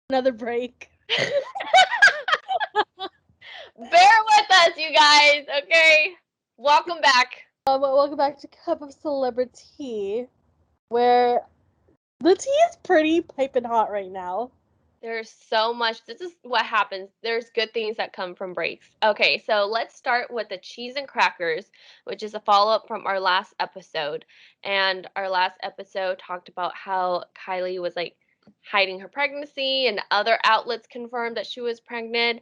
Another break. Bear with us, you guys, okay? Welcome back. Welcome back to Cup of CelebriTEA, where the tea is pretty piping hot right now. There's so much. This is what happens. There's good things that come from breaks. Okay, so let's start with the cheese and crackers, which is a follow up from our last episode. And our last episode talked about how Kylie was like hiding her pregnancy, and other outlets confirmed that she was pregnant.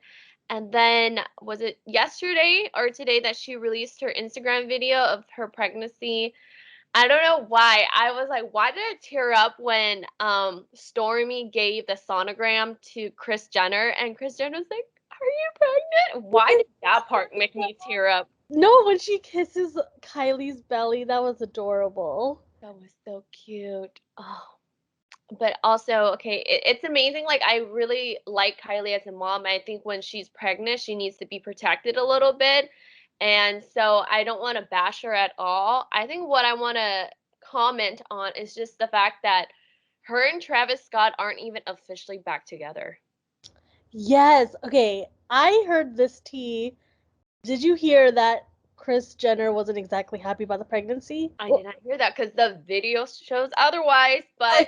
And then, was it yesterday or today that she released her Instagram video of her pregnancy? I don't know why. I was like, why did I tear up when Stormy gave the sonogram to KRIS Jenner, and KRIS Jenner was like, "Are you pregnant?" Why did that part make me tear up? No, when she kisses Kylie's belly, that was adorable. That was so cute. Oh. But also, okay, it's amazing. Like, I really like Kylie as a mom. I think when she's pregnant, she needs to be protected a little bit. And so I don't want to bash her at all. I think what I want to comment on is just the fact that her and Travis Scott aren't even officially back together. Yes, okay. I heard this tea. Did you hear that Kris Jenner wasn't exactly happy about the pregnancy? I did not hear that because the video shows otherwise, but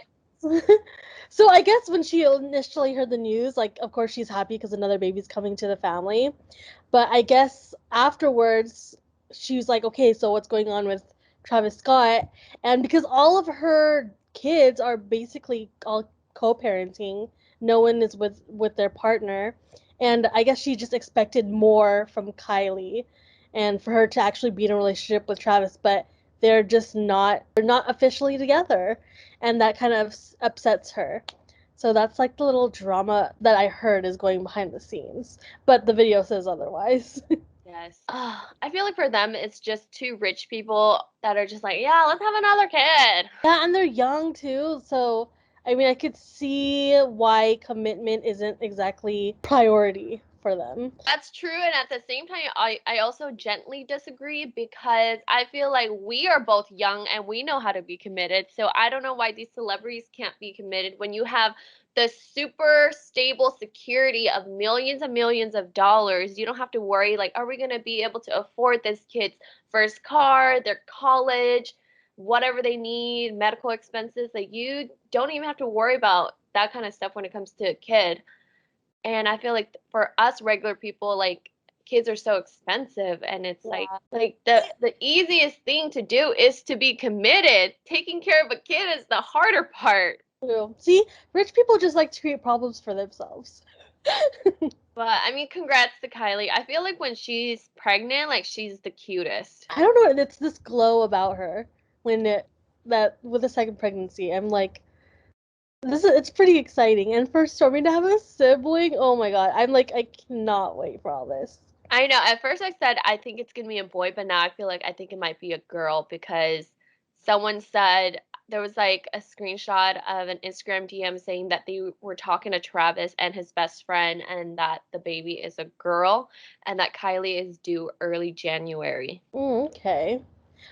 So I guess when she initially heard the news, like, of course she's happy because another baby's coming to the family. But I guess afterwards, she was like, okay, so what's going on with Travis Scott? And because all of her kids are basically all co-parenting, no one is with their partner, and I guess she just expected more from Kylie, and for her to actually be in a relationship with Travis, but they're not officially together, and that kind of upsets her. So that's like the little drama that I heard is going behind the scenes, but the video says otherwise. yes. I feel like for them, it's just two rich people that are just like, yeah, let's have another kid. Yeah, and they're young too, so I mean, I could see why commitment isn't exactly priority for them. That's true, and at the same time, I also gently disagree because I feel like we are both young and we know how to be committed. So I don't know why these celebrities can't be committed when you have the super stable security of millions and millions of dollars. You don't have to worry like, are we going to be able to afford this kid's first car, their college, whatever they need, medical expenses. Like, you don't even have to worry about that kind of stuff when it comes to a kid. And I feel like for us regular people, like, kids are so expensive, and it's like Yeah. the easiest thing to do is to be committed. Taking care of a kid is the harder part. True. See, rich people just like to create problems for themselves. But I mean, congrats to Kylie. I feel like when she's pregnant, like, she's the cutest. I don't know, it's this glow about her when it that with the second pregnancy. I'm like, it's pretty exciting. And for Stormy to have a sibling, oh my god, I'm like, I cannot wait for all this. I know. At first, I said I think it's gonna be a boy, but now I feel like I think it might be a girl because someone said there was like a screenshot of an Instagram DM saying that they were talking to Travis and his best friend, and that the baby is a girl, and that Kylie is due early January. Okay.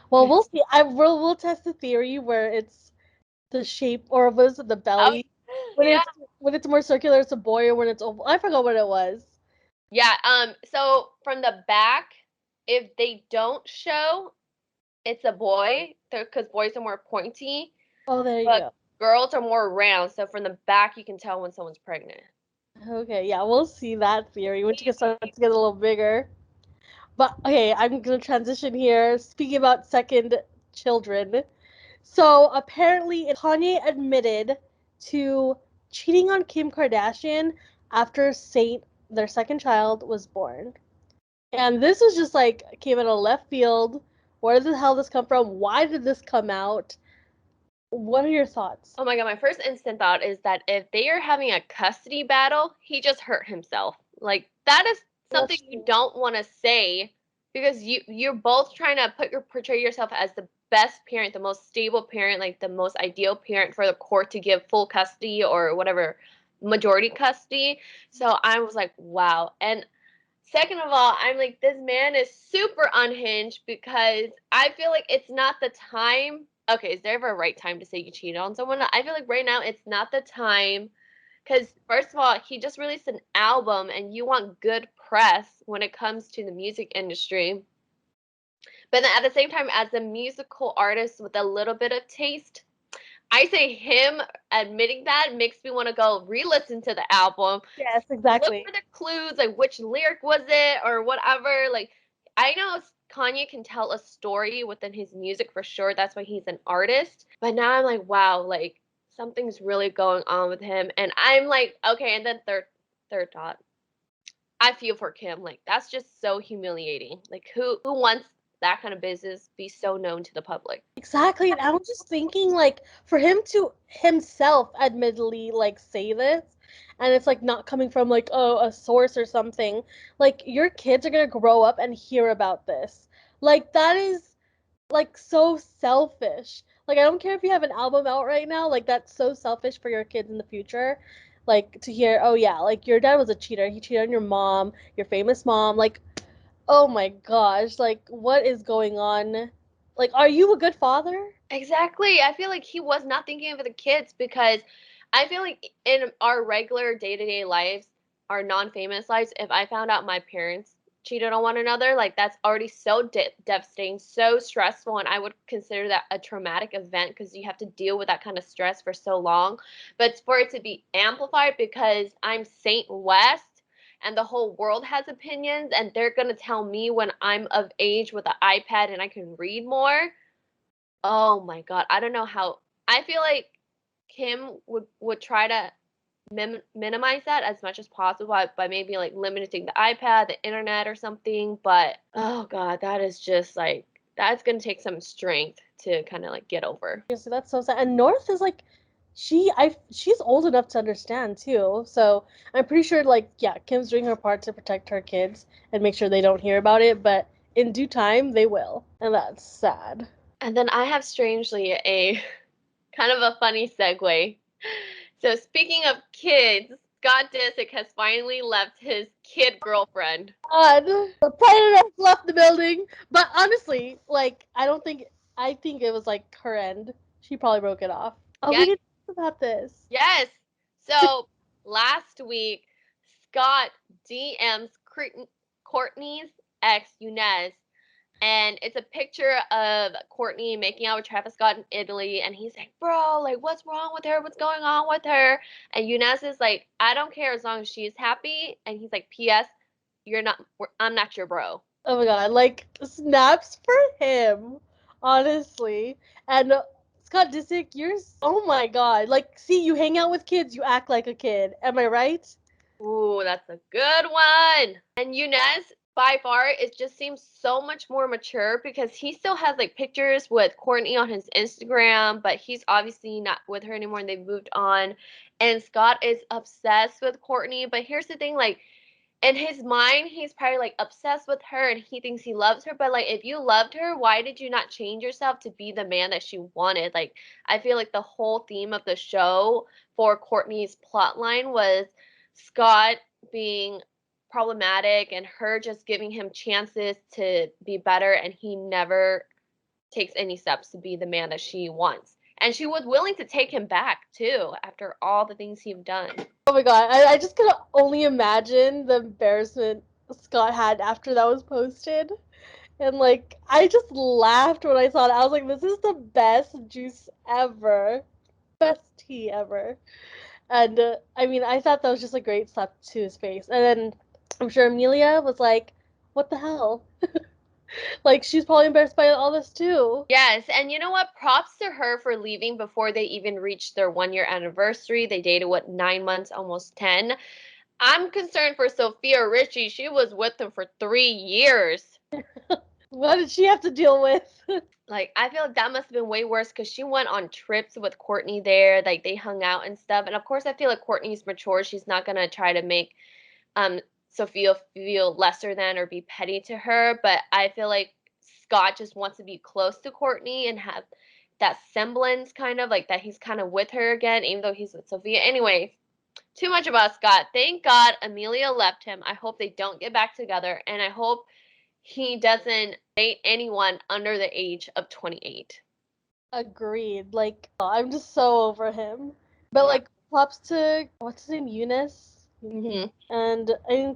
Well, we'll see. We'll test the theory where it's the shape, or was it the Oh, belly? yeah. When it's more circular, it's a boy, or when it's oval. I forgot what it was. Yeah. So from the back, if they don't show, it's a boy, because boys are more pointy, Oh, there you but go. girls are more round. So from the back, you can tell when someone's pregnant. Okay, yeah, we'll see that theory when it starts to get a little bigger. But okay, I'm gonna transition here. Speaking about second children, so apparently Kanye admitted to cheating on Kim Kardashian after Saint, their second child, was born. And this was just like came out of left field. Where the hell did this come from? Why did this come out? What are your thoughts? Oh my god, my first instant thought is that if they are having a custody battle, he just hurt himself. Like, that is something That's you true. don't want to say because you're both trying to portray yourself as the best parent, the most stable parent, like the most ideal parent for the court to give full custody or whatever, majority custody. So I was like, wow. And second of all, I'm like, this man is super unhinged because I feel like it's not the time. Okay, is there ever a right time to say you cheated on someone? I feel like right now it's not the time Because first of all, he just released an album, and you want good press when it comes to the music industry. But then at the same time, as a musical artist with a little bit of taste, I say him admitting that makes me want to go re-listen to the album. Yes, Look exactly. for the clues, like which lyric was it or whatever. Like, I know Kanye can tell a story within his music for sure. That's why he's an artist. But now I'm like, wow, like something's really going on with him. And I'm like, okay. And then third thought, I feel for Kim. Like that's just so humiliating. Like who wants that kind of business be so known to the public? Exactly. And I was just thinking, like, for him to himself admittedly, like, say this, and it's, like, not coming from, like, oh, a source or something, like, your kids are gonna grow up and hear about this. Like, that is, like, so selfish. Like, I don't care if you have an album out right now, like, that's so selfish for your kids in the future. Like, to hear, oh, yeah, like, your dad was a cheater. He cheated on your mom, your famous mom. Like, oh my gosh, like, what is going on? Like, are you a good father? Exactly. I feel like he was not thinking of the kids because I feel like in our regular day-to-day lives, our non-famous lives, if I found out my parents cheated on one another, like that's already so devastating, so stressful, and I would consider that a traumatic event because you have to deal with that kind of stress for so long. But for it to be amplified because I'm Saint West and the whole world has opinions and they're going to tell me when I'm of age with an iPad and I can read more. Oh my god, I don't know how. I feel like Kim would try to minimize that as much as possible by maybe like limiting the iPad, the internet, or something. But oh god, that is just like that's gonna take some strength to kind of like get over. Seriously, that's so sad. And North is like, she's old enough to understand too. So I'm pretty sure, like, yeah, Kim's doing her part to protect her kids and make sure they don't hear about it. But in due time, they will, and that's sad. And then I have strangely a kind of a funny segue. So speaking of kids, Scott Disick has finally left his kid girlfriend. God, the predator left the building. But honestly, like, I don't think I think it was like her end. She probably broke it off. Oh, we Yes, didn't talk about this. yes. So last week, Scott DMs Kourtney's ex, Eunice, and it's a picture of Kourtney making out with Travis Scott in Italy, and he's like, "Bro, like, what's wrong with her? What's going on with her?" And Eunice is like, "I don't care as long as she's happy." And he's like, "P.S. You're not. I'm not your bro." Oh my god, like snaps for him, honestly. And Scott Disick, oh my god, like, see, you hang out with kids, you act like a kid. Am I right? Ooh, that's a good one. And Younes, by far, it just seems so much more mature because he still has like pictures with Kourtney on his Instagram, but he's obviously not with her anymore and they've moved on. And Scott is obsessed with Kourtney. But here's the thing, like in his mind, he's probably like obsessed with her and he thinks he loves her. But like if you loved her, why did you not change yourself to be the man that she wanted? Like I feel like the whole theme of the show for Kourtney's plotline was Scott being problematic and her just giving him chances to be better and he never takes any steps to be the man that she wants. And she was willing to take him back too after all the things he've done. Oh my god, I just could only imagine the embarrassment Scott had after that was posted. And like, I just laughed when I saw it. I was like, this is the best juice ever. Best tea ever. And I mean, I thought that was just a great slap to his face. And then I'm sure Amelia was like, what the hell? Like, she's probably embarrassed by all this too. Yes, and you know what? Props to her for leaving before they even reached their 1 year anniversary. They dated, what, 9 months, almost 10. I'm concerned for Sophia Richie. She was with him for 3 years. What did she have to deal with? Like, I feel like that must have been way worse because she went on trips with Kourtney there. Like, they hung out and stuff. And of course, I feel like Kourtney's mature. She's not going to try to make um, Sophia feel lesser than or be petty to her. But I feel like Scott just wants to be close to Kourtney and have that semblance kind of like that he's kind of with her again, even though he's with Sophia. Anyway, too much about Scott. Thank God Amelia left him. I hope they don't get back together. And I hope he doesn't date anyone under the age of 28. Agreed. Like, I'm just so over him. But like, props to what's his name, Eunice, Hmm. and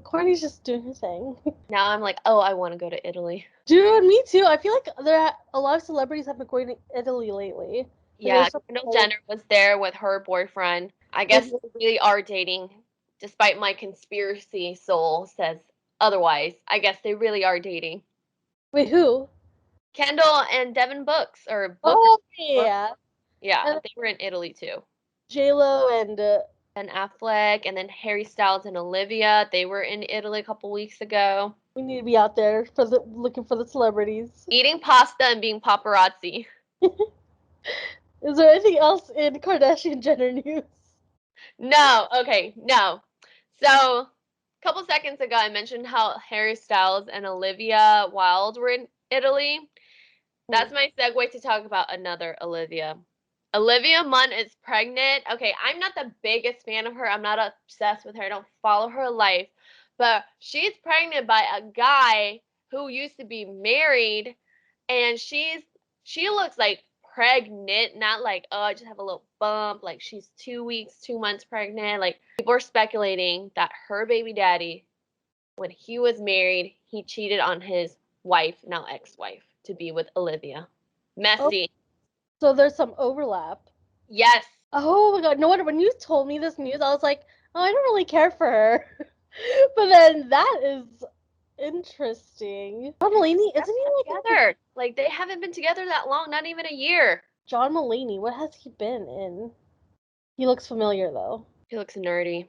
Kourtney's just doing her thing. Now I'm like, oh, I want to go to Italy. Dude, me too. I feel like a lot of celebrities have been going to Italy lately. Like Yeah, there's some Kendall Jenner was there with her boyfriend. I guess Mhm. they really are dating, despite my conspiracy soul says otherwise. I guess they really are dating. Wait, who? Kendall and Devin Books, or Booker. Oh Book- yeah, Yeah, and they were in Italy too. J Lo and Ben Affleck, and then Harry Styles and Olivia. They were in Italy a couple weeks ago. we need to be out there for the looking for the celebrities. Eating pasta and being paparazzi. Is there anything else in Kardashian Jenner news? No, okay, no. So, a couple seconds ago, I mentioned how Harry Styles and Olivia Wilde were in Italy. That's my segue to talk about another Olivia. Olivia Munn is pregnant. Okay, I'm not the biggest fan of her. I'm not obsessed with her. I don't follow her life. But she's pregnant by a guy who used to be married, and she looks like pregnant, not like, oh, I just have a little bump. Like she's 2 weeks, 2 months pregnant. Like people are speculating that her baby daddy, when he was married, he cheated on his wife, now ex-wife, to be with Olivia. Oh, Messy. so there's some overlap. Yes. Oh my god, no wonder when you told me this news, I was like, oh, I don't really care for her. But then that is interesting. John Mulaney, isn't he like Together. Like they haven't been together that long, not even a year. John Mulaney? What has he been in? He looks familiar though. He looks nerdy.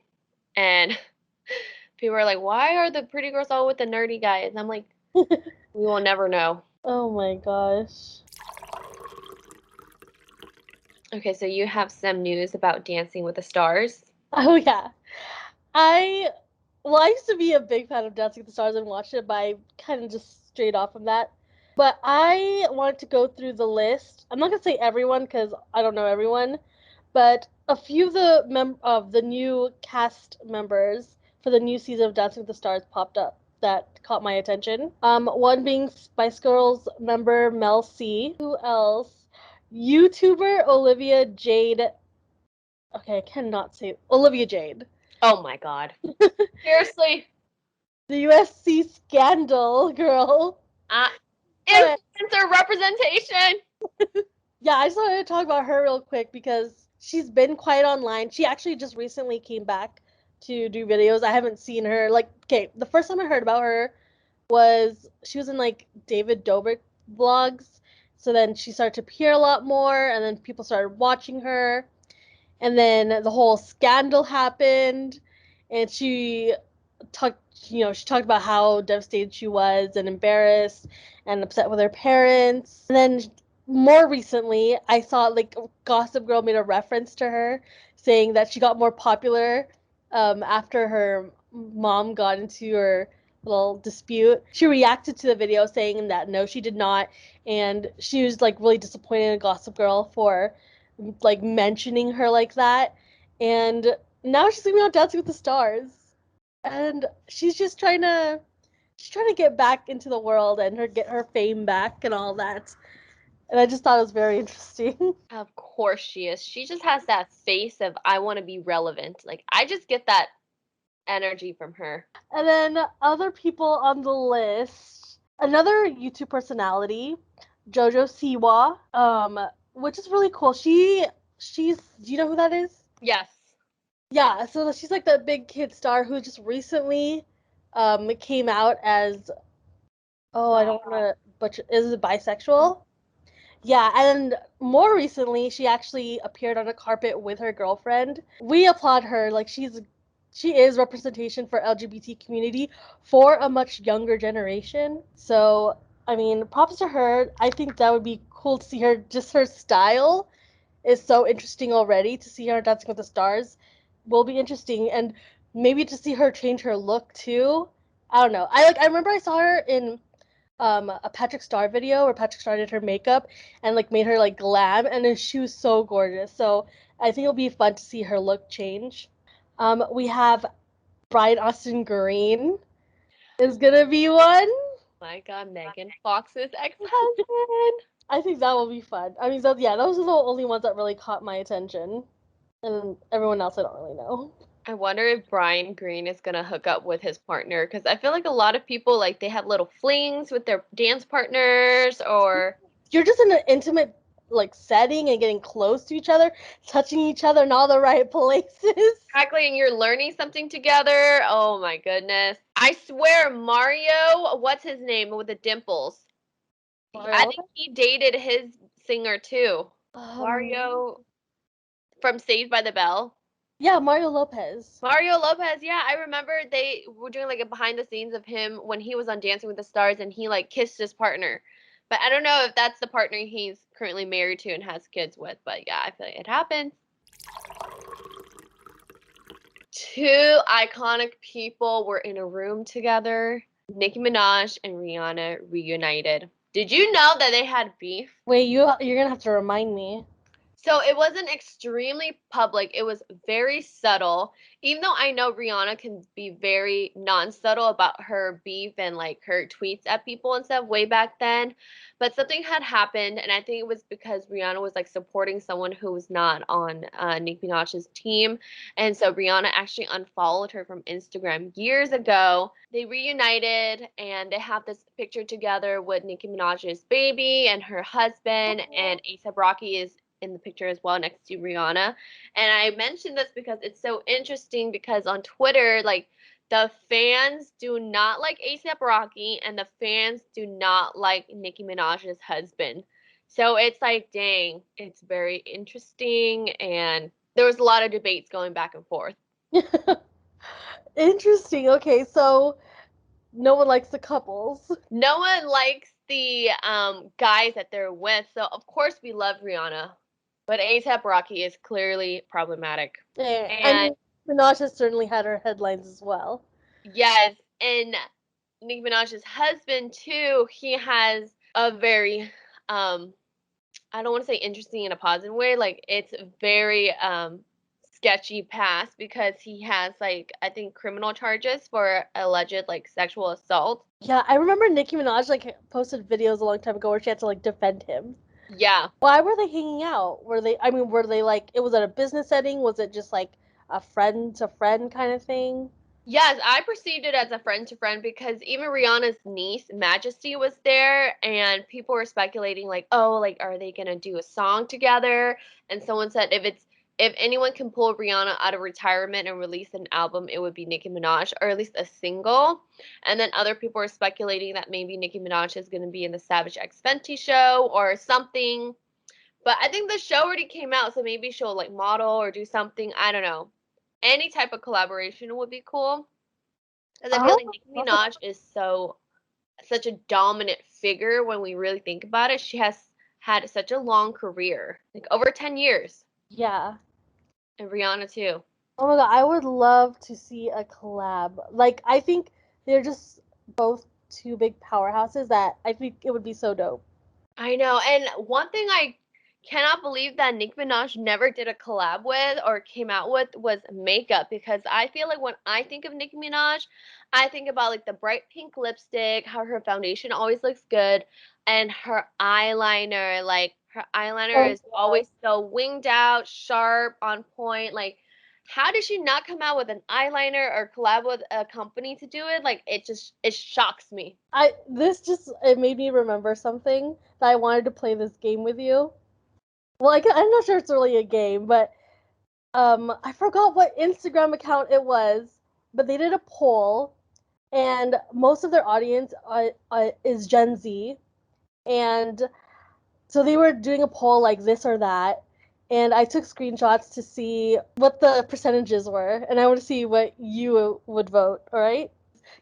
And people are like, why are the pretty girls all with the nerdy guys? I'm like, we will never know. Oh my gosh. Okay, so you have some news about Dancing with the Stars. Oh yeah. I I used to be a big fan of Dancing with the Stars and watched it, but I kind of just strayed off from that. But I wanted to go through the list. I'm not gonna say everyone because I don't know everyone, but a few of the new cast members for the new season of Dancing with the Stars popped up that caught my attention. One being Spice Girls member Mel C. Who else? YouTuber Olivia Jade. Okay, I cannot say Olivia Jade. Oh my god. Seriously. The USC scandal girl. Uh, Alright. influencer representation. Yeah, I just wanted to talk about her real quick because she's been quite online. She actually just recently came back to do videos. I haven't seen her like okay, the first time I heard about her was she was in like David Dobrik vlogs. So then she started to appear a lot more and then people started watching her. And then the whole scandal happened and she talked about how devastated she was and embarrassed and upset with her parents. And then more recently, I saw like Gossip Girl made a reference to her saying that she got more popular after her mom got into her little dispute. She reacted to the video saying that no, she did not, and she was like really disappointed in Gossip Girl for like mentioning her like that. And now she's gonna be on Dancing with the Stars and she's trying to get back into the world and get her fame back and all that. And I just thought it was very interesting. Of course she is. She just has that face of I want to be relevant. Like I just get that energy from her. And then other people on the list, another YouTube personality, Jojo Siwa, which is really cool. She's do you know who that is? Yes. Yeah, so she's like the big kid star who just recently came out as oh, I don't want to butcher is it bisexual? Yeah, and more recently, she actually appeared on a carpet with her girlfriend. We applaud her. Like she is representation for LGBT community for a much younger generation. So, I mean, props to her. I think that would be cool to see her. Just her style is so interesting already. To see her on Dancing with the Stars will be interesting, and maybe to see her change her look too. I don't know. I remember I saw her in a Patrick Star video where Patrick Star did her makeup and like made her like glam and then she was so gorgeous. So I think it'll be fun to see her look change. We have Brian Austin Green is gonna be one. My god, Megan Fox's ex-husband. I think that will be fun. I mean, so, yeah, those are the only ones that really caught my attention. And everyone else I don't really know. I wonder if Brian Green is gonna hook up with his partner because I feel like a lot of people like they have little flings with their dance partners or You're just in an intimate like setting and getting close to each other, touching each other in all the right places. exactly, and you're learning something together. Oh my goodness! I swear, Mario, what's his name with the dimples? I Mario think Lopez? he dated his singer too, Um, Mario from Saved by the Bell. yeah, Mario Lopez. Mario Lopez, yeah, I remember they were doing like a behind the scenes of him when he was on Dancing with the Stars and he like kissed his partner. But I don't know if that's the partner he's currently married to and has kids with, but yeah, I feel like it happens. Two iconic people were in a room together. Nicki Minaj and Rihanna reunited. Did you know that they had beef? Wait, you're gonna have to remind me. So it wasn't extremely public. It was very subtle. Even though I know Rihanna can be very non-subtle about her beef and like her tweets at people and stuff way back then, but something had happened, and I think it was because Rihanna was like supporting someone who was not on Nicki Minaj's team, and so Rihanna actually unfollowed her from Instagram years ago. They reunited, and they have this picture together with Nicki Minaj's baby and her husband, and A$AP Rocky is in the picture as well next to Rihanna. And I mentioned this because it's so interesting because on Twitter, like the fans do not like A$AP Rocky and the fans do not like Nicki Minaj's husband. So it's like, dang, it's very interesting and there was a lot of debates going back and forth. Interesting. Okay, so no one likes the couples. No one likes the guys that they're with, so of course we love Rihanna, but A$AP Rocky is clearly problematic. I And mean, Minaj has certainly had her headlines as well. yes, and Nicki Minaj's husband too, he has a very I don't want to say interesting in a positive way, like it's very sketchy past because he has like I think criminal charges for alleged like sexual assault. Yeah, I remember Nicki Minaj like posted videos a long time ago where she had to like defend him. Yeah. Why were they hanging out? Were they like, it was at a business setting? Was it just like a friend to friend kind of thing? Yes, I perceived it as a friend to friend because even Rihanna's niece, Majesty, was there, and people were speculating like, oh, like are they gonna do a song together? And someone said if anyone can pull Rihanna out of retirement and release an album, it would be Nicki Minaj, or at least a single. And then other people were speculating that maybe Nicki Minaj is gonna be in the Savage X Fenty show or something. But I think the show already came out, so maybe she'll like model or do something. I don't know. Any type of collaboration would be cool. Because I feel Oh, like Nicki Minaj is such a dominant figure when we really think about it. She has had such a long career, like over 10 years. yeah. And Rihanna too. Oh my god, I would love to see a collab. Like, I think they're just both two big powerhouses that I think it would be so dope. I know. And one thing I cannot believe that Nicki Minaj never did a collab with or came out with was makeup because I feel like when I think of Nicki Minaj, I think about like the bright pink lipstick, how her foundation always looks good, and her eyeliner. Like her eyeliner Oh, is always so winged out, sharp, on point. Like, how did she not come out with an eyeliner or collab with a company to do it? Like, it shocks me. it made me remember something that I wanted to play this game with you. Well, I'm not sure it's really a game, but I forgot what Instagram account it was, but they did a poll, and most of their audience is Gen Z, and so they were doing a poll like this or that, and I took screenshots to see what the percentages were, and I want to see what you would vote. All right?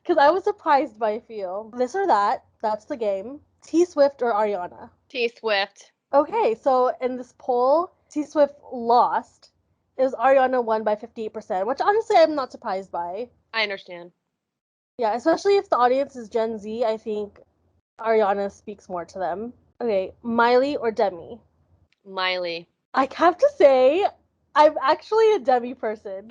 Because I was surprised by a few. This or that. That's the game. T Swift or Ariana. T Swift. Okay, so in this poll, T Swift lost. It was Ariana won by 58%, which honestly I'm not surprised by. I understand. Yeah, especially if the audience is Gen Z, I think Ariana speaks more to them. Okay, Miley or Demi? Miley. I have to say, I'm actually a Demi person.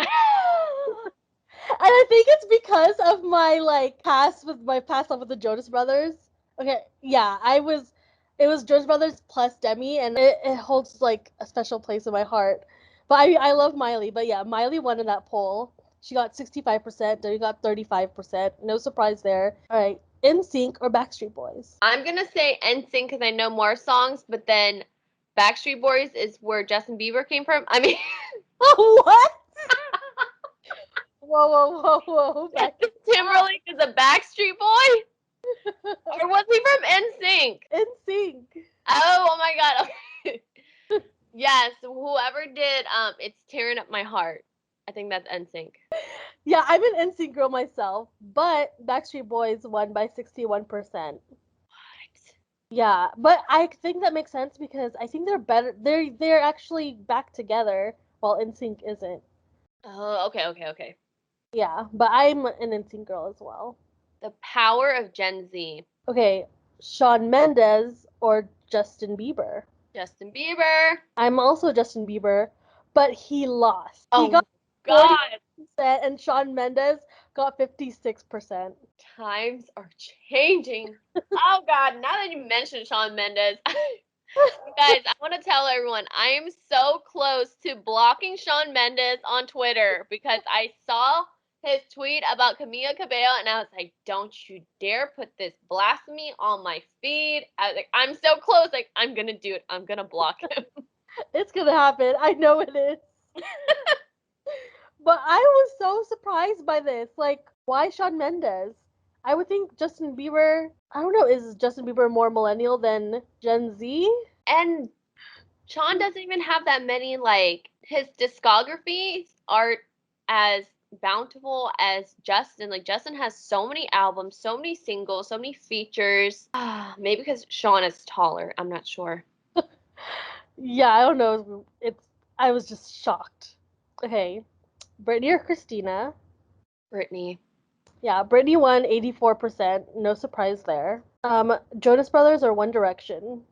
And I think it's because of my like past life with the Jonas Brothers. Okay, yeah, it was Jonas Brothers plus Demi, and it holds like a special place in my heart. But I love Miley. But yeah, Miley won in that poll. She got 65%. Demi got 35%. No surprise there. All right, NSYNC or Backstreet Boys? I'm gonna say NSYNC because I know more songs, but then Backstreet Boys is where Justin Bieber came from. I mean, What? Whoa, whoa, whoa, whoa! Back it up. Timberlake is a Backstreet Boy, or was he from NSYNC? NSYNC. Oh my God. Yes, whoever did It's Tearing Up My Heart. I think that's NSYNC. Yeah, I'm an NSYNC girl myself, but Backstreet Boys won by 61%. What? Yeah, but I think that makes sense because I think they're better. They're actually back together while NSYNC isn't. Oh, okay. Yeah, but I'm an NSYNC girl as well. The power of Gen Z. Okay, Shawn Mendes or Justin Bieber? Justin Bieber. I'm also Justin Bieber, but he lost. He Oh got God. 40% and Shawn Mendes got 56%. Times are changing. Oh God, now that you mentioned Shawn Mendes, guys, I want to tell everyone I am so close to blocking Shawn Mendes on Twitter because I saw his tweet about Camila Cabello and I was like, don't you dare put this blasphemy on my feed. I was like, I'm so close. Like, I'm going to do it. I'm going to block him. It's gonna happen. I know it is. But I was so surprised by this. Like, why Shawn Mendes? I would think Justin Bieber. I don't know. Is Justin Bieber more millennial than Gen Z? And Sean doesn't even have that many, like, his discographies aren't as bountiful as Justin. Like, Justin has so many albums, so many singles, so many features. Maybe because Sean is taller. I'm not sure. Yeah, I don't know. It's. I was just shocked. Okay, Britney or Christina? Brittany. Yeah, Britney won 84%. No surprise there. Jonas Brothers or One Direction?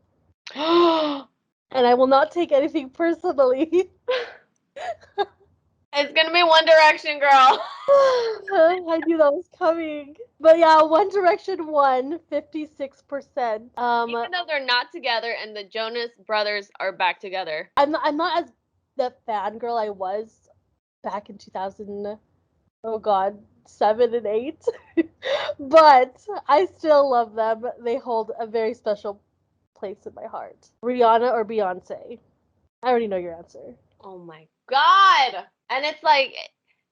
And I will not take anything personally. It's gonna be One Direction, girl. I knew that was coming. But yeah, One Direction won 56%. Even though they're not together and the Jonas Brothers are back together. I'm not as the fangirl I was back in 2000. Oh God, 7 and 8. But I still love them. They hold a very special place in my heart. Rihanna or Beyonce? I already know your answer. Oh my God. And it's like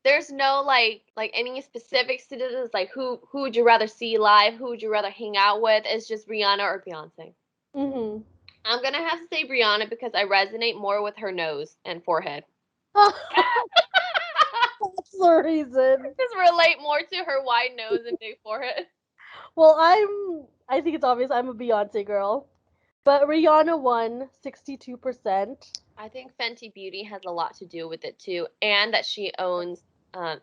there's no like any specifics to this. Like who would you rather see live? Who would you rather hang out with? It's just Rihanna or Beyonce. Mhm. I'm gonna have to say Rihanna because I resonate more with her nose and forehead. That's the reason. Just relate more to her wide nose and big forehead. Well, I think it's obvious I'm a Beyonce girl. But Rihanna won 62%. I think Fenty Beauty has a lot to do with it too, and that she owns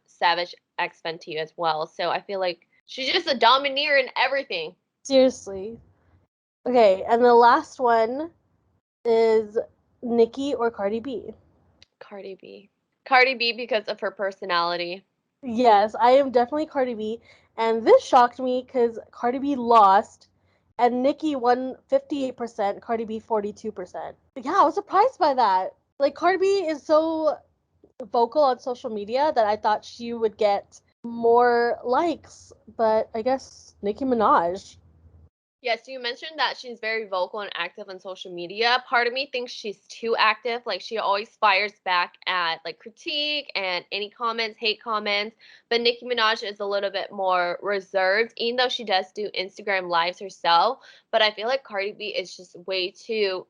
Savage X Fenty as well. So I feel like she's just a domineer in everything. Seriously. Okay, and the last one is Nikki or Cardi B. Cardi B. Cardi B because of her personality. Yes, I am definitely Cardi B. And this shocked me because Cardi B lost and Nikki won 58%, Cardi B 42%. Yeah, I was surprised by that. Like, Cardi B is so vocal on social media that I thought she would get more likes, but I guess Nicki Minaj. Yes, you mentioned that she's very vocal and active on social media. Part of me thinks she's too active. Like she always fires back at like critique and any comments, hate comments. But Nicki Minaj is a little bit more reserved, even though she does do Instagram lives herself. But I feel like Cardi B is just way too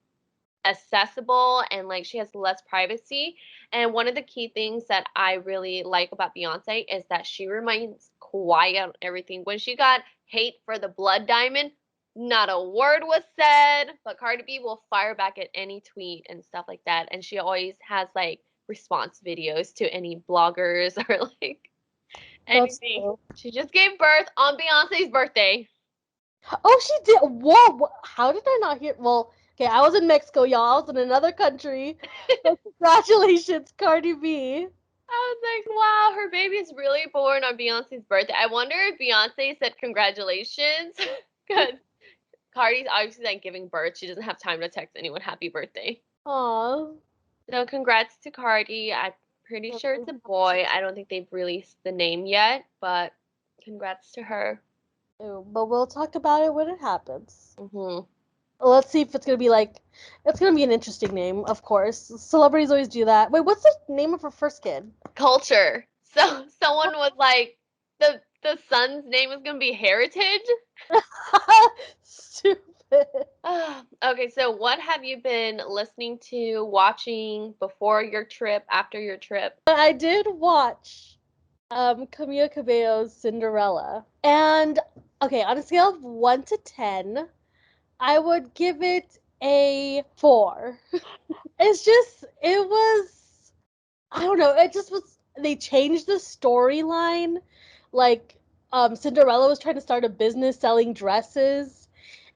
accessible and like she has less privacy. And one of the key things that I really like about Beyonce is that she remains quiet on everything. When she got hate for the blood diamond, not a word was said, but Cardi B will fire back at any tweet and stuff like that. And she always has like response videos to any bloggers or like That's anything. true. She just gave birth on Beyonce's birthday. Oh, she did. Whoa, how did I not hear? Well, okay, I was in Mexico, y'all. I was in another country. But congratulations, Cardi B. I was like, wow, her baby is really born on Beyonce's birthday. I wonder if Beyonce said congratulations because Cardi's obviously like giving birth. She doesn't have time to text anyone happy birthday. Aw. So congrats to Cardi. I'm pretty sure it's a boy. I don't think they've released the name yet, but congrats to her. But we'll talk about it when it happens. Hmm. Let's see if it's gonna be like, it's gonna be an interesting name, of course. Celebrities always do that. Wait, what's the name of her first kid? Culture. So someone was like, the son's name is gonna be Heritage. Stupid. Okay, so what have you been listening to, watching before your trip, after your trip? I did watch Camila Cabello's Cinderella. And okay, on a scale of 1 to 10, I would give it a 4. It was, I don't know, it just was, they changed the storyline. Like, Cinderella was trying to start a business selling dresses,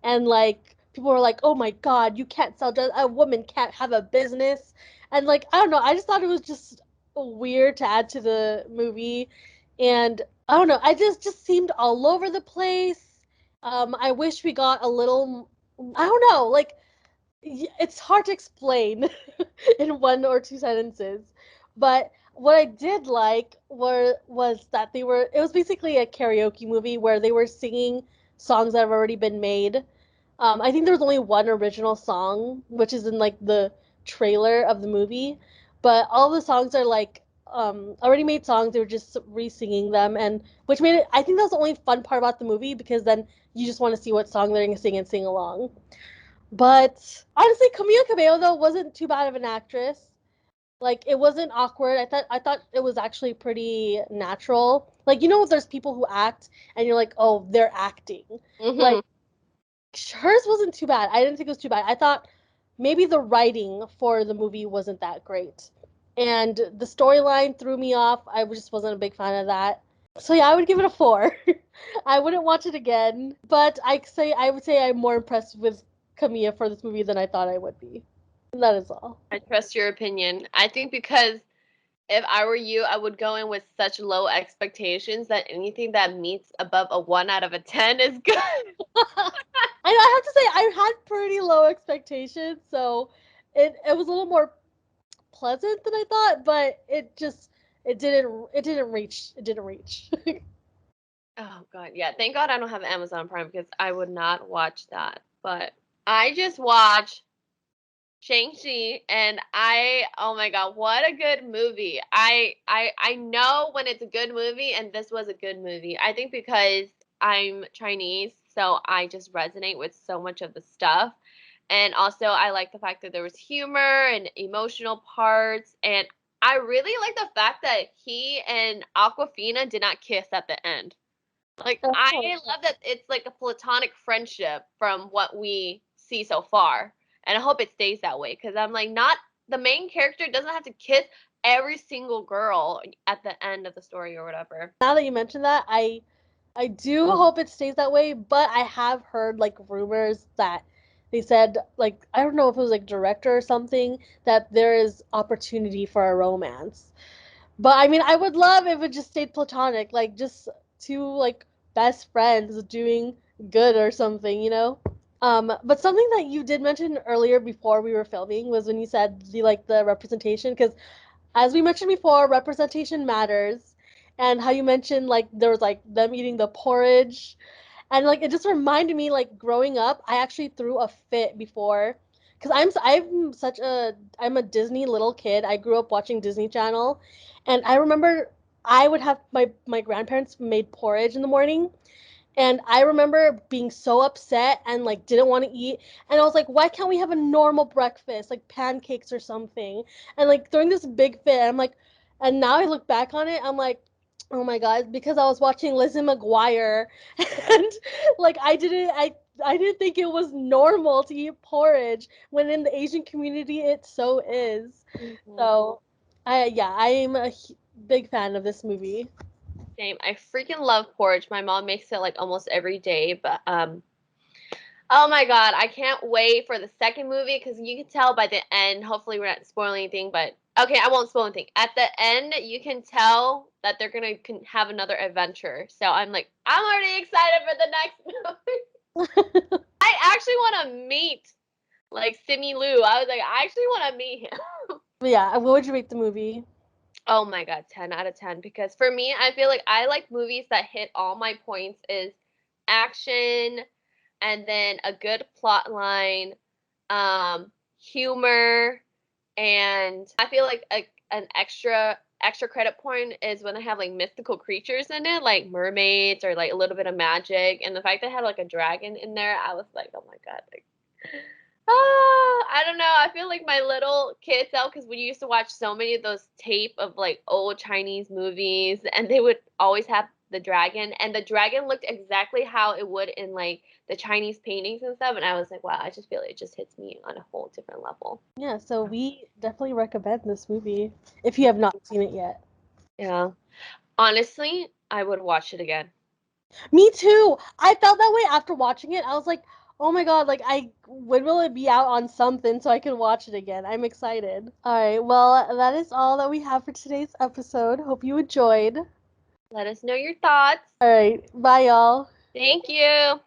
and like, people were like, oh my god, you can't sell dresses, a woman can't have a business. And like, I don't know, I just thought it was just weird to add to the movie. And I don't know, I just seemed all over the place. I wish we got a little, I don't know, like, it's hard to explain in one or two sentences. But what I did like was that it was basically a karaoke movie where they were singing songs that have already been made. I think there was only one original song, which is in like the trailer of the movie, but all the songs are like already made songs. They were just re-singing them, and which made it. I think that was the only fun part about the movie because then you just want to see what song they're gonna sing and sing along. But honestly, Camila Cabello though wasn't too bad of an actress. Like it wasn't awkward. I thought it was actually pretty natural. Like there's people who act and you're like, "Oh, they're acting." Hmm. Like hers wasn't too bad. I didn't think it was too bad. I thought maybe the writing for the movie wasn't that great. And the storyline threw me off. I just wasn't a big fan of that. So yeah, I would give it a 4. I wouldn't watch it again, but I would say I'm more impressed with Camilla for this movie than I thought I would be. And that is all. I trust your opinion. I think because if I were you, I would go in with such low expectations that anything that meets above a 1 out of a 10 is good. I have to say I had pretty low expectations, so it was a little more pleasant than I thought, but it didn't reach. Oh god, yeah. Thank God I don't have Amazon Prime because I would not watch that. But I just watched Shang-Chi and oh my god, what a good movie. I know when it's a good movie and this was a good movie. I think because I'm Chinese, so I just resonate with so much of the stuff. And also I like the fact that there was humor and emotional parts, and I really like the fact that he and Aquafina did not kiss at the end. Like, I Oh, love that it's like a platonic friendship from what we see so far. And I hope it stays that way because I'm like, not the main character doesn't have to kiss every single girl at the end of the story or whatever. now that you mentioned that, I do hope it stays that way, but I have heard like rumors that they said like I don't know if it was like director or something that there is opportunity for a romance. But I mean, I would love if it just stayed platonic, like just two like best friends doing good or something. But something that you did mention earlier before we were filming was when you said the representation, because as we mentioned before, representation matters, and how you mentioned like there was like them eating the porridge, and like it just reminded me like growing up, I actually threw a fit before, because I'm a Disney little kid. I grew up watching Disney Channel, and I remember I would have my grandparents made porridge in the morning, and I remember being so upset and like didn't want to eat. And I was like, why can't we have a normal breakfast, like pancakes or something? And like throwing this big fit. And I'm like, and now I look back on it, I'm like, oh my God, because I was watching Lizzie McGuire and like I didn't think it was normal to eat porridge when in the Asian community it so is. Mhm. So I'm a big fan of this movie. Same. I freaking love porridge. My mom makes it like almost every day, but oh my god, I can't wait for the second movie because you can tell by the end. Hopefully, we're not spoiling anything, but okay, I won't spoil anything. At the end, you can tell that they're gonna have another adventure. So I'm like, I'm already excited for the next movie. I actually want to meet like Simi Lou. I was like, I actually want to meet him. But yeah, what would you rate the movie? Oh my god, 10 out of 10 because for me, I feel like I like movies that hit all my points is action and then a good plot line, humor, and I feel like an extra credit point is when they have like mystical creatures in it, like mermaids or like a little bit of magic, and the fact they had like a dragon in there, I was like, oh my god, like I don't know. I feel like my little kid self, because we used to watch so many of those tape of like old Chinese movies, and they would always have the dragon, and the dragon looked exactly how it would in like the Chinese paintings and stuff. And I was like, wow, I just feel like it just hits me on a whole different level. Yeah, so we definitely recommend this movie if you have not seen it yet. Yeah. Honestly, I would watch it again. Me too. I felt that way after watching it. I was like, oh my god, like when will it be out on something so I can watch it again? I'm excited. All right, well, that is all that we have for today's episode. Hope you enjoyed. Let us know your thoughts. All right, bye y'all. Thank you.